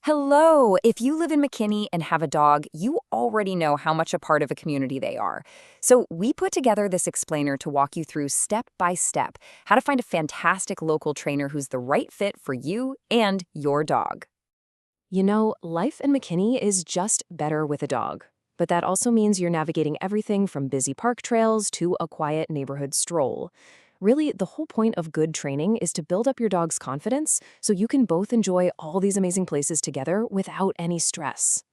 Hello! If you live in McKinney and have a dog, you already know how much a part of a community they are. So we put together this explainer to walk you through step by step how to find a fantastic local trainer who's the right fit for you and your dog. Life in McKinney is just better with a dog. But that also means you're navigating everything from busy park trails to a quiet neighborhood stroll. Really, the whole point of good training is to build up your dog's confidence so you can both enjoy all these amazing places together without any stress.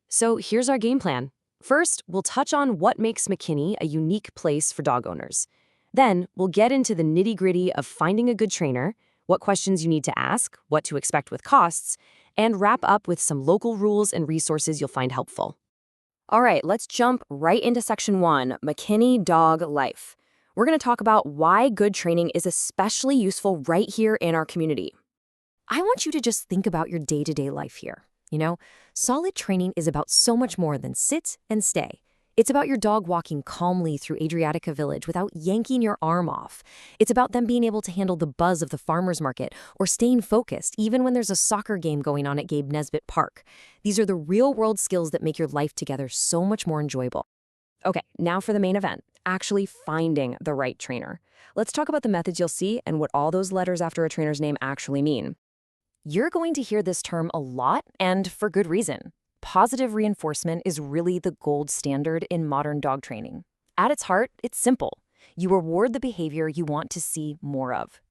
So here's our game plan. First, we'll touch on what makes McKinney a unique place for dog owners. Then, we'll get into the nitty-gritty of finding a good trainer, what questions you need to ask, what to expect with costs, and wrap up with some local rules and resources you'll find helpful. All right, let's jump right into section 1, McKinney Dog Life. We're going to talk about why good training is especially useful right here in our community. I want you to just think about your day-to-day life here. Solid training is about so much more than sit and stay. It's about your dog walking calmly through Adriatica Village without yanking your arm off. It's about them being able to handle the buzz of the farmer's market or staying focused even when there's a soccer game going on at Gabe Nesbitt Park. These are the real-world skills that make your life together so much more enjoyable. Okay, now for the main event, actually finding the right trainer. Let's talk about the methods you'll see and what all those letters after a trainer's name actually mean. You're going to hear this term a lot, and for good reason. Positive reinforcement is really the gold standard in modern dog training. At its heart, it's simple. You reward the behavior you want to see more of.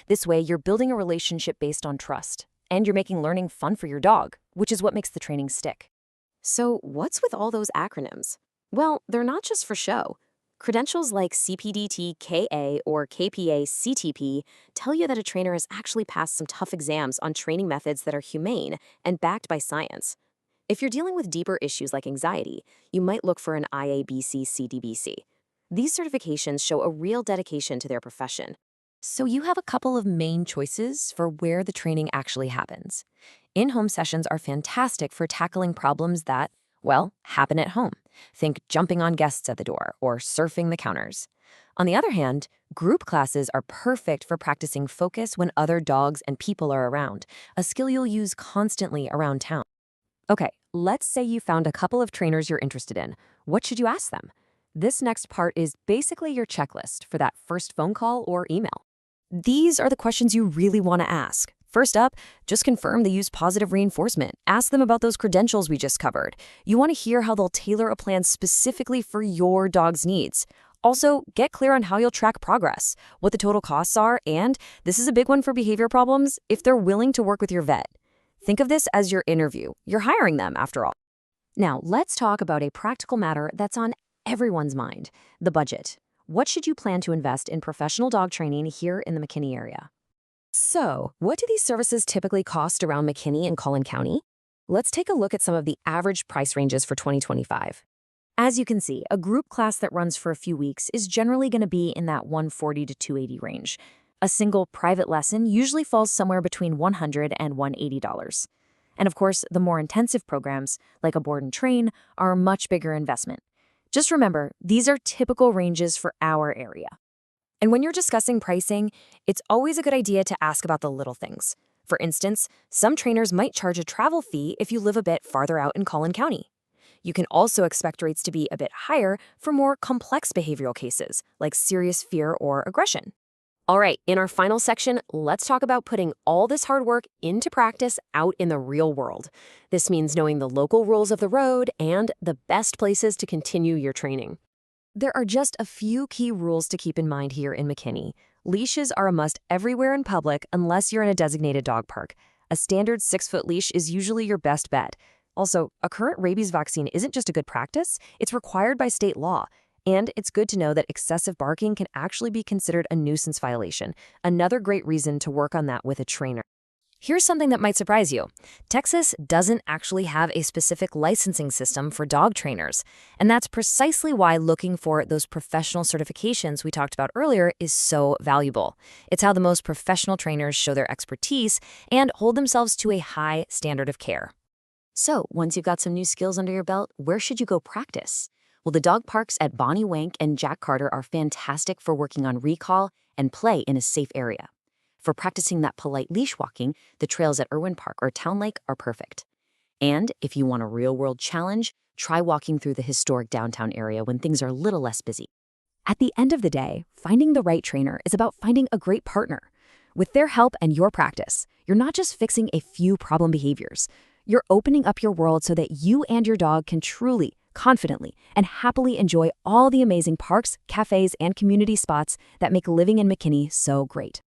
This way, you're building a relationship based on trust, and you're making learning fun for your dog, which is what makes the training stick. So what's with all those acronyms? Well, they're not just for show. Credentials like CPDT-KA or KPA-CTP tell you that a trainer has actually passed some tough exams on training methods that are humane and backed by science. If you're dealing with deeper issues like anxiety, you might look for an IABC-CDBC. These certifications show a real dedication to their profession. So you have a couple of main choices for where the training actually happens. In-home sessions are fantastic for tackling problems that, happen at home. Think jumping on guests at the door or surfing the counters. On the other hand, group classes are perfect for practicing focus when other dogs and people are around, a skill you'll use constantly around town. Okay, let's say you found a couple of trainers you're interested in. What should you ask them? This next part is basically your checklist for that first phone call or email. These are the questions you really want to ask. First up, just confirm they use positive reinforcement. Ask them about those credentials we just covered. You want to hear how they'll tailor a plan specifically for your dog's needs. Also, get clear on how you'll track progress, what the total costs are, and, this is a big one for behavior problems, if they're willing to work with your vet. Think of this as your interview. You're hiring them, after all. Now, let's talk about a practical matter that's on everyone's mind, the budget. What should you plan to invest in professional dog training here in the McKinney area? So, what do these services typically cost around McKinney and Collin County? Let's take a look at some of the average price ranges for 2025. As you can see, a group class that runs for a few weeks is generally going to be in that $140 to $280 range. A single private lesson usually falls somewhere between $100 and $180. And of course, the more intensive programs, like a board and train, are a much bigger investment. Just remember, these are typical ranges for our area. And when you're discussing pricing, it's always a good idea to ask about the little things. For instance, some trainers might charge a travel fee if you live a bit farther out in Collin County. You can also expect rates to be a bit higher for more complex behavioral cases, like serious fear or aggression. All right, in our final section, let's talk about putting all this hard work into practice out in the real world. This means knowing the local rules of the road and the best places to continue your training. There are just a few key rules to keep in mind here in McKinney. Leashes are a must everywhere in public unless you're in a designated dog park. A standard 6-foot leash is usually your best bet. Also, a current rabies vaccine isn't just a good practice, it's required by state law. And it's good to know that excessive barking can actually be considered a nuisance violation. Another great reason to work on that with a trainer. Here's something that might surprise you. Texas doesn't actually have a specific licensing system for dog trainers. And that's precisely why looking for those professional certifications we talked about earlier is so valuable. It's how the most professional trainers show their expertise and hold themselves to a high standard of care. So, once you've got some new skills under your belt, where should you go practice? Well, the dog parks at Bonnie Wank and Jack Carter are fantastic for working on recall and play in a safe area. For practicing that polite leash walking, the trails at Irwin Park or Town Lake are perfect. And if you want a real-world challenge, try walking through the historic downtown area when things are a little less busy. At the end of the day, finding the right trainer is about finding a great partner. With their help and your practice, you're not just fixing a few problem behaviors. You're opening up your world so that you and your dog can truly, confidently, and happily enjoy all the amazing parks, cafes, and community spots that make living in McKinney so great.